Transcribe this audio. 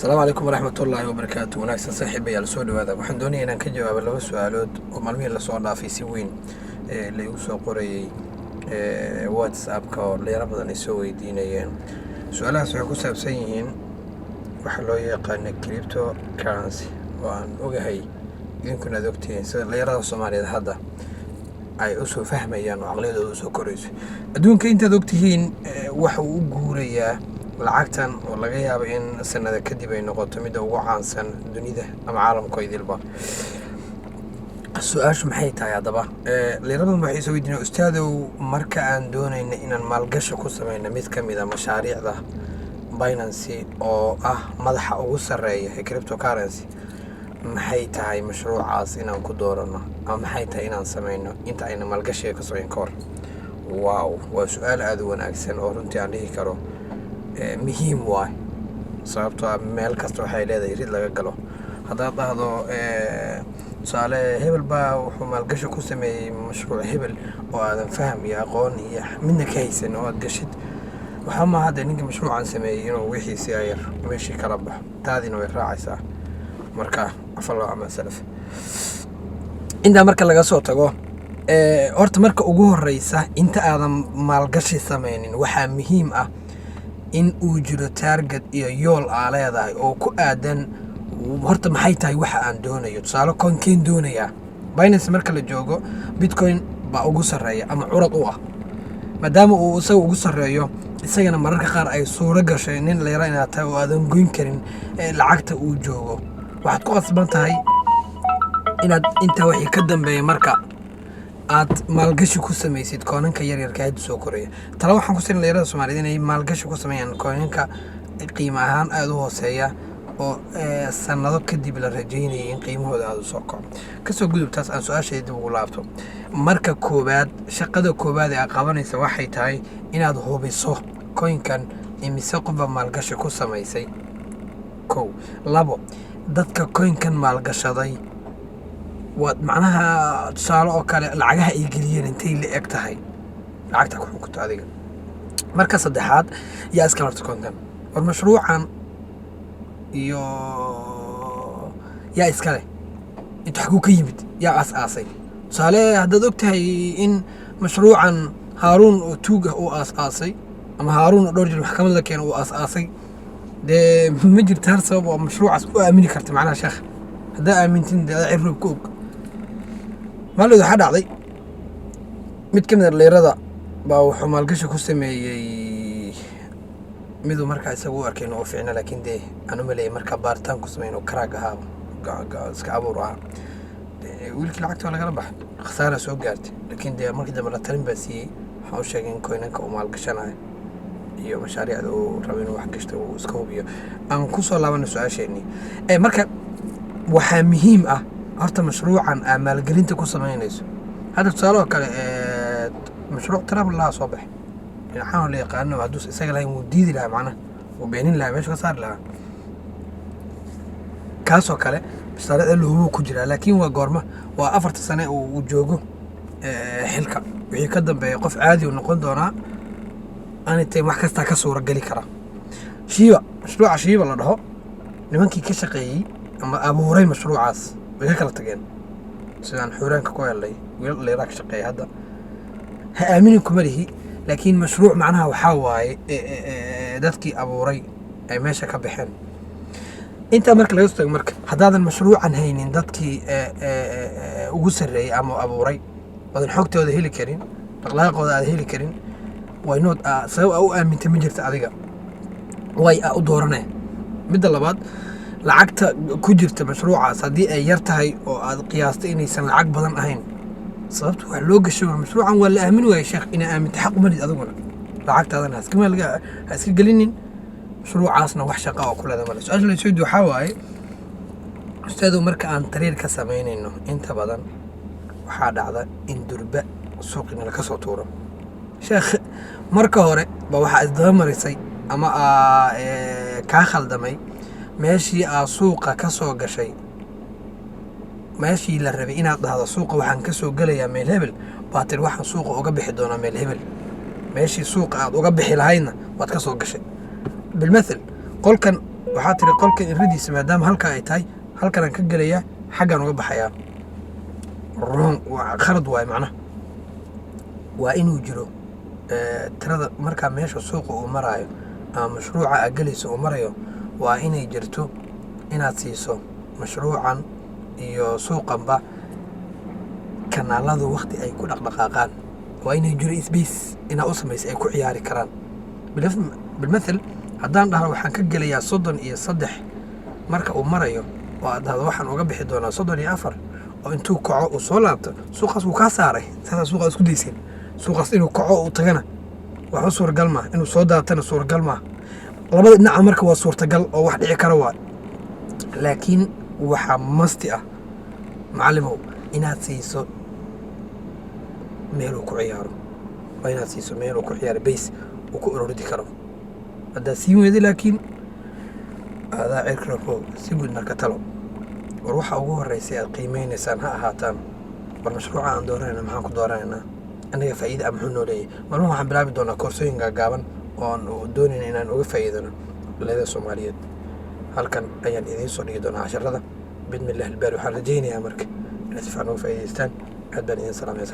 السلام عليكم ورحمة الله وبركاته. وناكسن صاحبي على سؤال هذا waxaan doonayaa inaan ka jawaabo laba su'aalood oo maalmihii la soo dhaafay si weyn la igu soo qorayay WhatsApp-ka oo dhalinyaro badan ay soo weydiinayeen. Su'aalahaas waxay ku saabsan yihiin waxa loo yaqaan cryptocurrency oo aan ogahay idinkuna aad ogtihiin sida dhalinyarada Soomaaliyeed hadda ay u soo fahmayaan oo aqliyadooda u soo korayso. Adduunka intaad ogtihiin waxa uu u guurayaa lacagtan oo laga yaabo in sanada kadib ay noqoto mid ugu caansan dunida ama caalamka idilba. Su'aashu maxay tahay haddaba dhalinyarada waxay soo weydiinayaan ustaadow marka aan doonayno inaan maalgashi ku sameyno mid ka mid ah mashaariicda Binance oo ah madaxa ugu sarreeya ee cryptocurrency maxay tahay mashruucaas inaan ku doorano ama maxay tahay inaan sameyno inta ayna maalgashiga ka socon kor. Wow, waa su'aal aad u wanaagsan oo runtii aan dhihi karo muhiim waay sababtoo ah meel kasta waxay leedahay rid laga galo. Haddaad dhahdo tusaale hebel baa wuxuu maalgashi ku sameeyey mashruuc hebel oo aadan faham iyo aqoon iyo midna ka haysan oo aad gashid waxaa ma hadda ninka mashruucan sameeyey inuu wixiisi ayar meeshii kala baxo taadina way raacaysaa. Marka afallo ama salaf inta marka laga soo tago horta marka ugu horeysa inta aadan maalgashi sameynin waxaa muhiim ah in uu jiro target iyo yool aa leedahay oo ku aadan horta maxay tahay waxa aan doonayo. Tusaale coin doonaya Binance marka la joogo Bitcoin baa ugu sarreeya ama curad u ah maadaama uu isaga ugu sarreeyo isagana mararka qaar ay suuro gashay nin dhalinyaro inaad tahay oo aadan goyn karin lacagta uu joogo waxaad ku qasban tahay inaad inta wixii ka dambeeya marka aad maalgashi ku sameysid koonanka yaryarka ee soo koraya. Tala waxaan ku siin dhalinyarada Soomaaliyeed inay maalgashi ku sameeyaan koonanka qiimo ahaan aad u hooseeya oo sanado kadib la rajeynayay in qiimahooda aad u soo kaco. Kasoo gudubtaas aan su'aasheeda ugu laabto marka koobaad shaqada koobaad ee aad qabanaysa waxay tahay inaad hubiso coinkan imise qof maalgashi ku sameysay. kow labo dadka coinkan maalgashaday waad macnaha tusaale oo kale lacagaha ay geliyeen intay la eg tahay lacagta ku xukunto adiga. Marka saddexaad yaa iska larto content war mashruucan iyo yaa iska leh inta xaguu ka yimid yaa aas-aasay. tusaale haddaad ogtahay in mashruucan Haaruun oo tuug ah uu aas-aasay ama Haaruun oo dhowr jir maxkamad la keenay uu aas-aasay dee ma jirto hal sabab oo mashruucaas u aamini karta macnaha sheekh haddaa aamintin dee cirroob ka og. maalin waxaa dhacday mid ka mid ah dhalinyarada baa wuxuu maalgashi ku sameeyey miduu markaa isagu u arkay inuu fiicna laakiin dee aan u maleeyay markaa baaritaan ku sameyn oo karaag ahaa iska abuur ahaa wiilkii lacagta waa lagala baxay khasaara soo gaartay laakiin dee markii dambe la talin baa siiyey waxaa u sheegay in coinanka uu maalgashanayo iyo mashaariicda uu rabo inuu wax gashto uu iska hubiyo. aan ku soo laabano su'aasheenii marka waxaa muhiim ah horta mashruucan aad maalgelinta ku sameynayso. hadda tusaale oo kale mashruuc travel lahaa soo baxay waxaan la yaqaano hadduu isaga lahayn wuu diidi lahaa macnaha wuu beenin lahaa meesha ka saari lahaa kaasoo kale mashaariicda loogu ku jiraa laakiin waa goorma waa 4 sano uu joogo xilka wixii ka dambeeya qof caadi uu noqon doonaa aanay wax kasta ka suura gali kara. mashruuca Shiiba la dhaho nimankii ka shaqeeyay ama abuuray mashruucaas way ka kala tageen sidaan xuraanka ku helay wiil dhalinyaro ka shaqeeya hadda ha aaminin kuma lihi laakiin mashruuc macnaha waxaa waaye dadkii abuuray ay meesha ka baxeen. inta marka laga soo tago marka haddaadan mashruucan haynin dadkii ugu sarreeyay ama abuuray wadan xogtooda heli karin dhaqdhaqaaqooda aad heli karin way nood sabab u aamintay ma jirta adiga way u dooranay. midda labaad lacagta ku jirta mashruucaas haddii ay yar tahay oo aad qiyaastay inaysan lacag badan ahayn sababta wax loo gasho mashruucan waa la aamin waayay sheekh ina aaminta xaq uma lid adiguna lacagtaadana ha iska gelinin mashruucaasna wax shaqo oo kula dama. su'aasha la soo weydiiyo waxaa waaye ustaadow marka aan tariir ka sameynayno inta badan waxaa dhacda in durba suuqina la ka soo tuuro sheekh marka hore ba waxaa isdaba marisay ama kaa khaldamay meeshii aad suuqa ka soo gashay meeshii la rabay inaad dhahdo suuqa waxaan ka soo gelayaa meel hebel baa tiri waxaan suuqa uga bixi doonaa meel hebel meeshii suuqa aad uga bixi lahaydna waad ka soo gashay. بالمثل قول كان waxaa tiri qolka iradiisa maadaama halka ay tahay halkan aan ka gelayaa xaggan uga baxayaa wrong waa khalad waay macnaha waa inuu jiro tirada markaa meesha suuqa uu maraayo ama mashruuca aad gelayso uu marayo waa inay jirto inaad siiso mashruucan iyo suuqanba kanaaladu waqti ay ku dhaqdhaqaaqaan waa inay jiro space inaad u samayso ay ku ciyaari karaan bilmathal haddaan dhahno waxaan ka gelayaa 33 marka uu marayo oo aad dhahdo waxaan uga bixi doonaa 34 oo intuu kaco uu soo laabto suuqaas wuu kaa saaray sidaas suuqa isku daysin suuqaas inuu kaco uu tagana wax u suuragal ma inuu soo daatana suuragal ma labada dhinac marka waa suurtagal oo wax dhici kara waa laakiin waxa masti ah macallimow inaad siiso meel uu ku ciyaaro waa inaad siiso meel uu ku ciyaaro base uu ku ururidi karo haddaad siin weyda laakiin adaa cirkrafo si guud marka talo war waxa ugu horreysay aad qiimeynaysaan ha ahaataan war mashruuca aan dooranayna maxaan ku dooranaynaa anaga faa'iida ah muxuu noo leeyahay marma waxaan bilaabi doonaa koorsooyin gaagaaban oo aan doonayna inaan uga faa'iidano belayda Soomaaliyeed halkan ayaan idiin soo dhigi doonaa casharada bidmillahi albaari waxaan rajaynayaa marka inaad si fiican uga faa'iidaystaan aad baan idiin salaamayaa.